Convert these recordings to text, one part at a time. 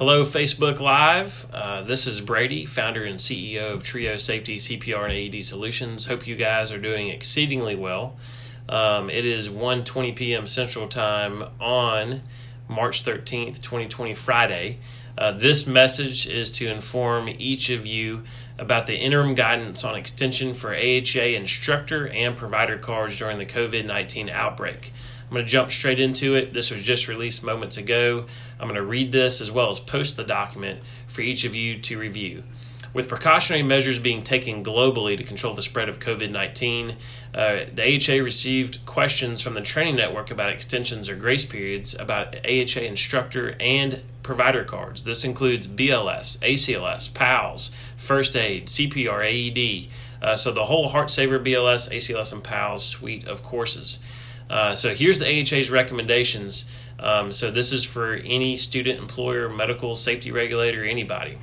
Hello, Facebook Live. This is Brady, founder and CEO of Trio Safety CPR and AED Solutions. Hope you guys are doing exceedingly well. It is 1:20 p.m. Central Time on March 13th, 2020, Friday. This message is to inform each of you about the interim guidance on extension for AHA instructor and provider cards during the COVID-19 outbreak. I'm going to jump straight into it. This was just released moments ago. I'm going to read this as well as post the document for each of you to review. With precautionary measures being taken globally to control the spread of COVID-19, the AHA received questions from the training network about extensions or grace periods about AHA instructor and provider cards. This includes BLS, ACLS, PALS, First Aid, CPR, AED, so the whole Heart Saver BLS, ACLS, and PALS suite of courses. So here's the AHA's recommendations. So this is for any student, employer, medical, safety regulator, anybody.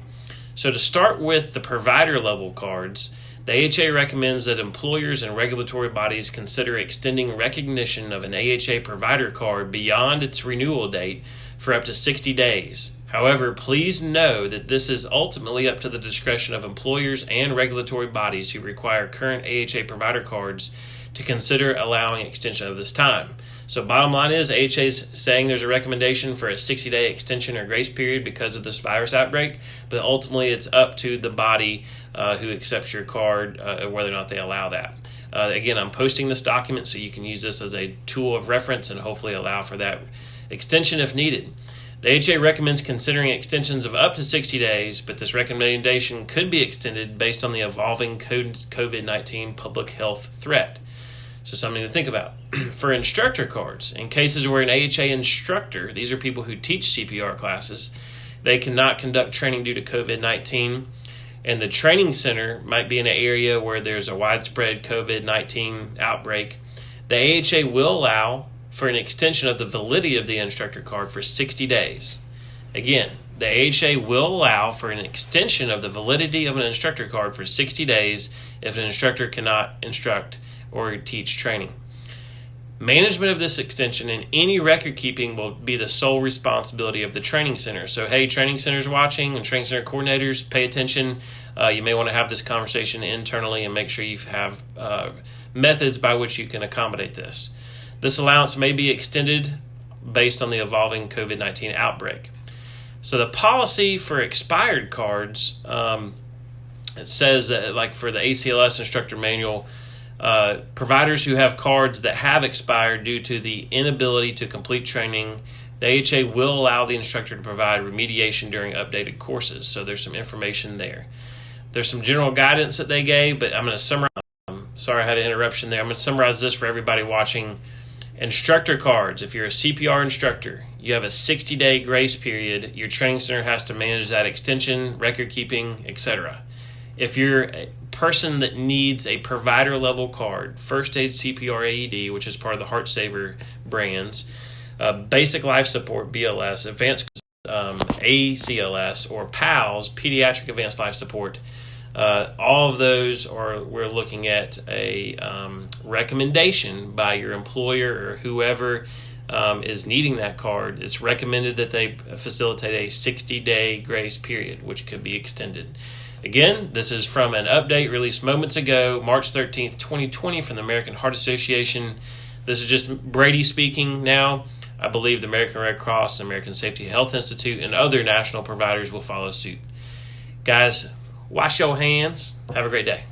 So to start with the provider level cards, the AHA recommends that employers and regulatory bodies consider extending recognition of an AHA provider card beyond its renewal date for up to 60 days. However, please know that this is ultimately up to the discretion of employers and regulatory bodies who require current AHA provider cards to consider allowing extension of this time. So bottom line is AHA is saying there's a recommendation for a 60-day extension or grace period because of this virus outbreak, but ultimately it's up to the body who accepts your card whether or not they allow that. Again, I'm posting this document so you can use this as a tool of reference and hopefully allow for that extension if needed. The AHA recommends considering extensions of up to 60 days, but this recommendation could be extended based on the evolving COVID-19 public health threat. So something to think about. For instructor cards, in cases where an AHA instructor, these are people who teach CPR classes, they cannot conduct training due to COVID-19, and the training center might be in an area where there's a widespread COVID-19 outbreak, the AHA will allow for an extension of the validity of the instructor card for 60 days. Again, the AHA will allow for an extension of the validity of an instructor card for 60 days if an instructor cannot instruct or teach training. Management of this extension and any record keeping will be the sole responsibility of the training center. So, hey, training centers watching and training center coordinators, pay attention. You may want to have this conversation internally and make sure you have methods by which you can accommodate this. This allowance may be extended based on the evolving COVID-19 outbreak. So the policy for expired cards, it says that, like for the ACLS instructor manual, providers who have cards that have expired due to the inability to complete training, the AHA will allow the instructor to provide remediation during updated courses. So there's some information there. There's some general guidance that they gave, but I'm going to summarize. Sorry I had an interruption there. I'm going to summarize this for everybody watching. Instructor cards, if you're a CPR instructor, you have a 60-day grace period. Your training center has to manage that extension, record keeping, etc. If you're a person that needs a provider level card, First Aid, CPR, AED, which is part of the Heart Saver brands, basic life support, BLS, advanced ACLS, or PALS, pediatric advanced life support, all of those we're looking at a recommendation by your employer or whoever is needing that card. It's recommended that they facilitate a 60-day grace period, which could be extended. Again, this is from an update released moments ago, March 13th, 2020, from the American Heart Association. This is just Brady speaking now. I believe the American Red Cross, the American Safety Health Institute, and other national providers will follow suit. Guys, wash your hands. Have a great day.